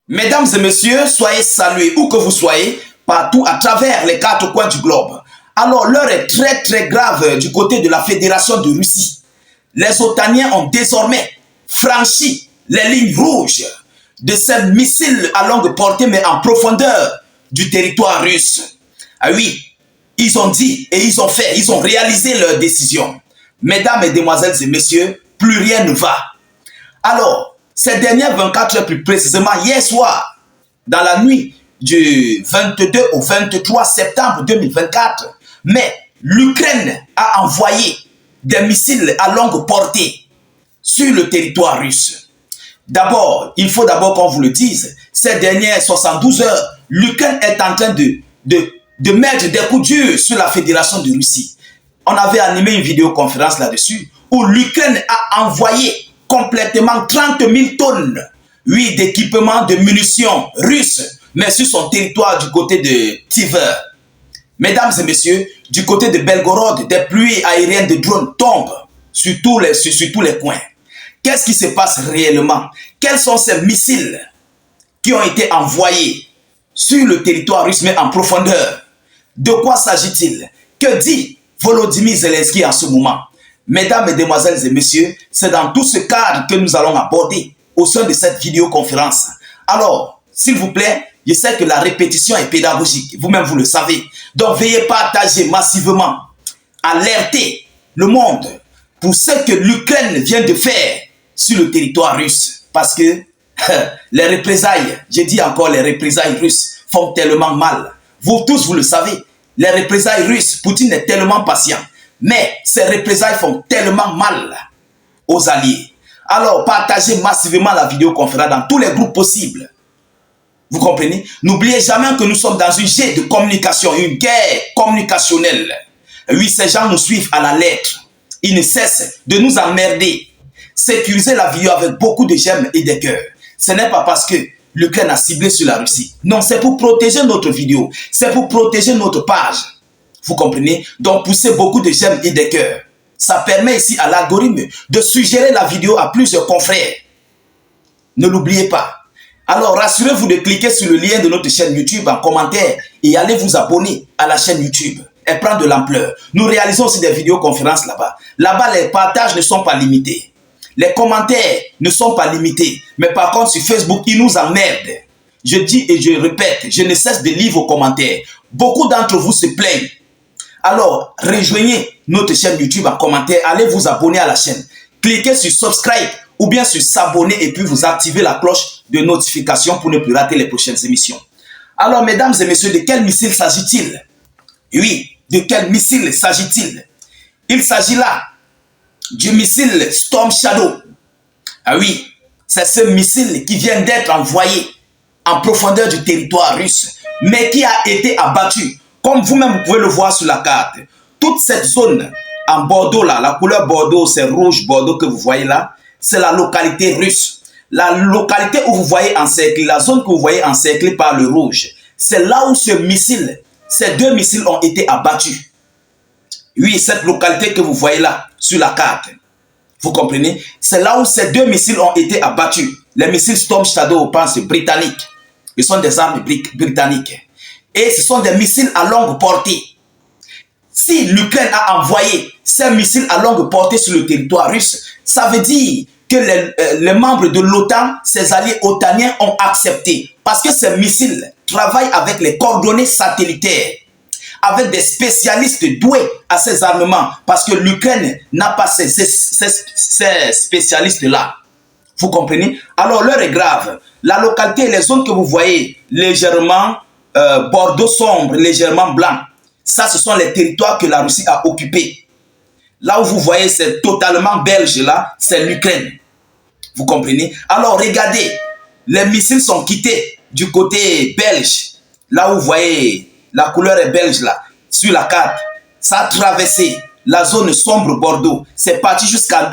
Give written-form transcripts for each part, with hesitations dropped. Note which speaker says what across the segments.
Speaker 1: Mesdames et messieurs, soyez salués où que vous soyez, partout à travers les quatre coins du globe. Alors l'heure est très grave du côté de la Fédération de Russie. Les Otaniens ont désormais franchi les lignes rouges de ces missiles à longue portée mais en profondeur du territoire russe. Ah oui, ils ont dit et ils ont fait, ils ont réalisé leur décision. Mesdames, mesdemoiselles et messieurs, plus rien ne va. Alors, ces dernières 24 heures, plus précisément hier soir, dans la nuit du 22 au 23 septembre 2024, mais l'Ukraine a envoyé des missiles à longue portée sur le territoire russe. D'abord, il faut d'abord qu'on vous le dise, ces dernières 72 heures, l'Ukraine est en train de mettre des coups durs sur la Fédération de Russie. On avait animé une vidéoconférence là-dessus où l'Ukraine a envoyé complètement 30 000 tonnes, oui, d'équipements de munitions russes, mais sur son territoire du côté de Tver. Mesdames et messieurs, du côté de Belgorod, des pluies aériennes de drones tombent sur tous les coins. Qu'est-ce qui se passe réellement? Quels sont ces missiles qui ont été envoyés sur le territoire russe, mais en profondeur? De quoi s'agit-il? Que dit Volodymyr Zelensky en ce moment? Mesdames, mesdemoiselles et messieurs, c'est dans tout ce cadre que nous allons aborder au sein de cette vidéoconférence. Alors, s'il vous plaît, je sais que la répétition est pédagogique, vous-même vous le savez. Donc, veuillez partager massivement, alerter le monde pour ce que l'Ukraine vient de faire sur le territoire russe. Parce que les représailles, je dis encore les représailles russes, font tellement mal. Vous tous, vous le savez, les représailles russes, Poutine est tellement patient. Mais ces représailles font tellement mal aux alliés. Alors, partagez massivement la vidéoconférence dans tous les groupes possibles. Vous comprenez? N'oubliez jamais que nous sommes dans une guerre de communication, une guerre communicationnelle. Oui, ces gens nous suivent à la lettre. Ils ne cessent de nous emmerder. Sécuriser la vidéo avec beaucoup de j'aime et de cœurs. Ce n'est pas parce que l'Ukraine a ciblé sur la Russie. Non, c'est pour protéger notre vidéo. C'est pour protéger notre page. Vous comprenez? Donc, poussez beaucoup de j'aime et de cœurs. Ça permet ici à l'algorithme de suggérer la vidéo à plusieurs confrères. Ne l'oubliez pas. Alors, rassurez-vous de cliquer sur le lien de notre chaîne YouTube en commentaire et allez vous abonner à la chaîne YouTube. Elle prend de l'ampleur. Nous réalisons aussi des vidéoconférences là-bas. Là-bas, les partages ne sont pas limités. Les commentaires ne sont pas limités. Mais par contre, sur Facebook, ils nous emmerdent. Je dis et je répète, je ne cesse de lire vos commentaires. Beaucoup d'entre vous se plaignent. Alors, rejoignez notre chaîne YouTube en commentaire. Allez vous abonner à la chaîne. Cliquez sur subscribe ou bien sur s'abonner et puis vous activez la cloche de notification pour ne plus rater les prochaines émissions. Alors, mesdames et messieurs, de quel missile s'agit-il? Oui, de quel missile s'agit-il? Il s'agit là du missile Storm Shadow. Ah oui, c'est ce missile qui vient d'être envoyé en profondeur du territoire russe, mais qui a été abattu. Comme vous-même vous pouvez le voir sur la carte, toute cette zone en Bordeaux là, la couleur Bordeaux, c'est rouge Bordeaux que vous voyez là, c'est la localité russe. La localité où vous voyez encerclée, la zone que vous voyez encerclée par le rouge, c'est là où ce missile, ces deux missiles ont été abattus. Oui, cette localité que vous voyez là, sur la carte, vous comprenez? C'est là où ces deux missiles ont été abattus. Les missiles Storm Shadow, on pense britanniques. Ils sont des armes britanniques. Et ce sont des missiles à longue portée. Si l'Ukraine a envoyé ces missiles à longue portée sur le territoire russe, ça veut dire que les membres de l'OTAN, ces alliés otaniens, ont accepté. Parce que ces missiles travaillent avec les coordonnées satellitaires, avec des spécialistes doués à ces armements. Parce que l'Ukraine n'a pas ces spécialistes-là. Vous comprenez? Alors l'heure est grave. La localité, les zones que vous voyez légèrement Bordeaux sombre, légèrement blanc. Ça, ce sont les territoires que la Russie a occupés. Là où vous voyez, c'est totalement belge là, c'est l'Ukraine. Vous comprenez? Alors, regardez, les missiles sont quittés du côté belge. Là où vous voyez, la couleur est belge là, sur la carte. Ça a traversé la zone sombre Bordeaux. C'est parti jusqu'en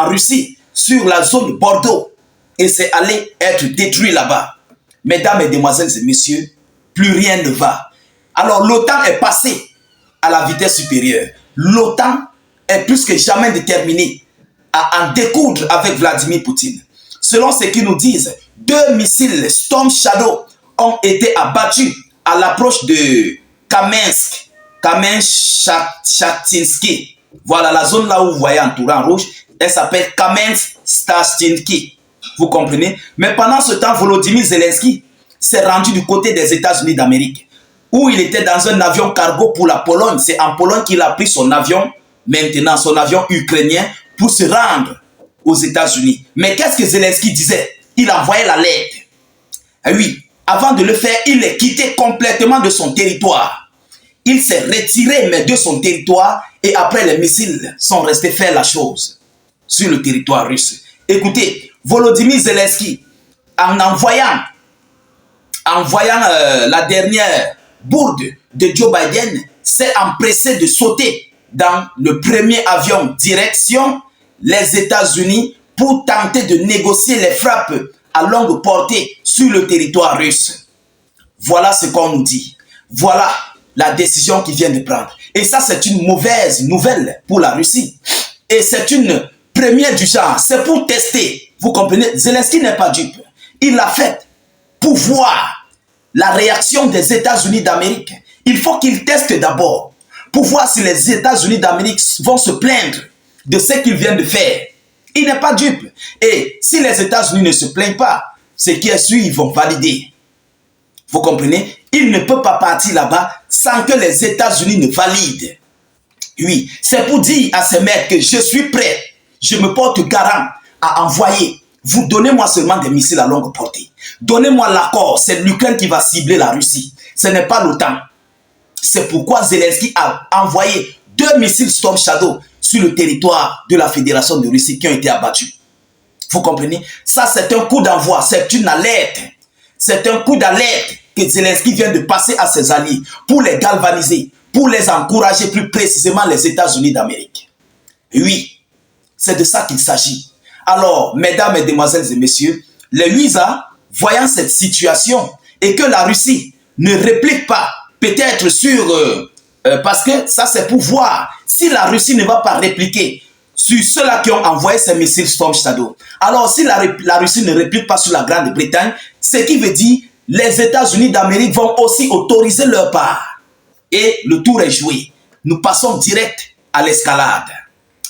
Speaker 1: Russie, sur la zone Bordeaux. Et c'est allé être détruit là-bas. Mesdames, mesdemoiselles et messieurs, plus rien ne va. Alors l'OTAN est passé à la vitesse supérieure. L'OTAN est plus que jamais déterminée à en découdre avec Vladimir Poutine. Selon ce qu'ils nous disent, 2 missiles Storm Shadow ont été abattus à l'approche de Kamensk-Shatinsky. Voilà la zone là où vous voyez entourée en rouge. Elle s'appelle Kamensk-Shatinsky. Vous comprenez? Mais pendant ce temps, Volodymyr Zelensky s'est rendu du côté des États-Unis d'Amérique, où il était dans un avion cargo pour la Pologne. C'est en Pologne qu'il a pris son avion, maintenant son avion ukrainien, pour se rendre aux États-Unis. Mais qu'est-ce que Zelensky disait? Il envoyait la lettre. Et oui, avant de le faire, il est quitté complètement de son territoire. Il s'est retiré mais de son territoire et après les missiles sont restés faire la chose sur le territoire russe. Écoutez, Volodymyr Zelensky, en envoyant la dernière bourde de Joe Biden, s'est empressé de sauter dans le premier avion direction les États-Unis pour tenter de négocier les frappes à longue portée sur le territoire russe. Voilà ce qu'on nous dit. Voilà la décision qu'il vient de prendre. Et ça, c'est une mauvaise nouvelle pour la Russie. Et c'est une première du genre. C'est pour tester. Vous comprenez? Zelensky n'est pas dupe. Il l'a fait pour voir la réaction des États-Unis d'Amérique. Il faut qu'il teste d'abord pour voir si les États-Unis d'Amérique vont se plaindre de ce qu'ils viennent de faire. Il n'est pas dupe. Et si les États-Unis ne se plaignent pas, ce qui est sûr, ils vont valider. Vous comprenez? Il ne peut pas partir là-bas sans que les États-Unis ne valident. Oui, c'est pour dire à ces mecs que je suis prêt, je me porte garant à envoyer. Vous donnez-moi seulement des missiles à longue portée. Donnez-moi l'accord, c'est l'Ukraine qui va cibler la Russie. Ce n'est pas l'OTAN. C'est pourquoi Zelensky a envoyé 2 missiles Storm Shadow sur le territoire de la Fédération de Russie qui ont été abattus. Vous comprenez? Ça, c'est un coup d'envoi, c'est une alerte. C'est un coup d'alerte que Zelensky vient de passer à ses alliés pour les galvaniser, pour les encourager, plus précisément les États-Unis d'Amérique. Oui, c'est de ça qu'il s'agit. Alors, mesdames, mesdemoiselles et messieurs, les USA, voyant cette situation et que la Russie ne réplique pas, peut-être sur... parce que ça, c'est pour voir si la Russie ne va pas répliquer sur ceux-là qui ont envoyé ces missiles Storm Shadow. Alors, si la Russie ne réplique pas sur la Grande-Bretagne, ce qui veut dire les États-Unis d'Amérique vont aussi autoriser leur part. Et le tour est joué. Nous passons direct à l'escalade.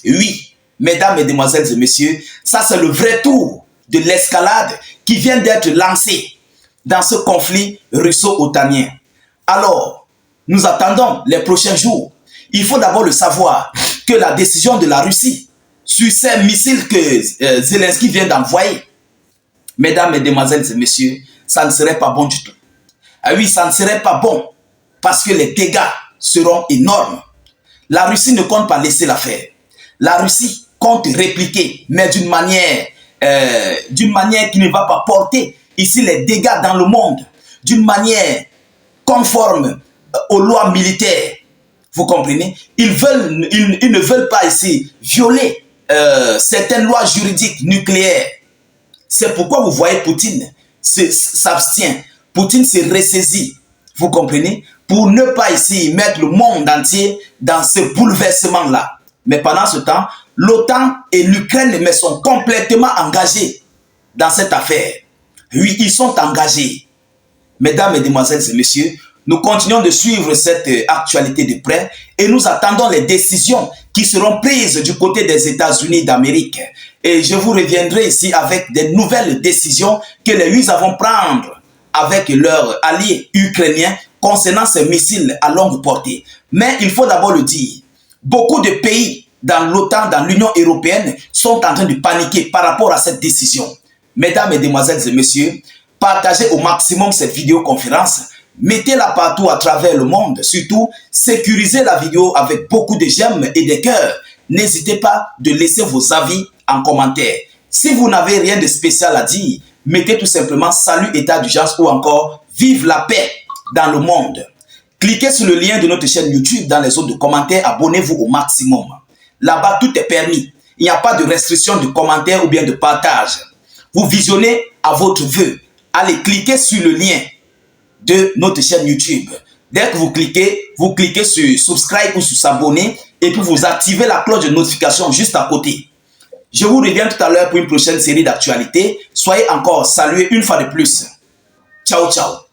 Speaker 1: Oui, mesdames, mesdemoiselles et messieurs, ça c'est le vrai tour de l'escalade qui vient d'être lancé dans ce conflit russo-otanien. Alors, nous attendons les prochains jours. Il faut d'abord le savoir que la décision de la Russie sur ces missiles que Zelensky vient d'envoyer, mesdames, mesdemoiselles et messieurs, ça ne serait pas bon du tout. Ah oui, ça ne serait pas bon parce que les dégâts seront énormes. La Russie ne compte pas laisser l'affaire. La Russie compte répliquer, mais d'une manière qui ne va pas porter ici les dégâts dans le monde, d'une manière conforme aux lois militaires. Vous comprenez? Ils ne veulent pas ici violer certaines lois juridiques nucléaires. C'est pourquoi vous voyez Poutine s'abstient. Poutine se ressaisit. Vous comprenez? Pour ne pas ici mettre le monde entier dans ce bouleversement-là. Mais pendant ce temps, l'OTAN et l'Ukraine sont complètement engagés dans cette affaire. Oui, ils sont engagés. Mesdames, mesdemoiselles et messieurs, nous continuons de suivre cette actualité de près et nous attendons les décisions qui seront prises du côté des États-Unis d'Amérique. Et je vous reviendrai ici avec des nouvelles décisions que les USA vont prendre avec leurs alliés ukrainiens concernant ces missiles à longue portée. Mais il faut d'abord le dire, beaucoup de pays dans l'OTAN, dans l'Union européenne, sont en train de paniquer par rapport à cette décision. Mesdames, mesdemoiselles et messieurs, partagez au maximum cette vidéoconférence. Mettez-la partout à travers le monde. Surtout, sécurisez la vidéo avec beaucoup de j'aime et de cœurs. N'hésitez pas de laisser vos avis en commentaire. Si vous n'avez rien de spécial à dire, mettez tout simplement salut, état d'urgence ou encore vive la paix dans le monde. Cliquez sur le lien de notre chaîne YouTube dans les zones de commentaires. Abonnez-vous au maximum. Là-bas, tout est permis. Il n'y a pas de restriction de commentaires ou bien de partage. Vous visionnez à votre vœu. Allez, cliquez sur le lien de notre chaîne YouTube. Dès que vous cliquez sur subscribe ou sur s'abonner et puis vous activez la cloche de notification juste à côté. Je vous reviens tout à l'heure pour une prochaine série d'actualités. Soyez encore salués une fois de plus. Ciao, ciao.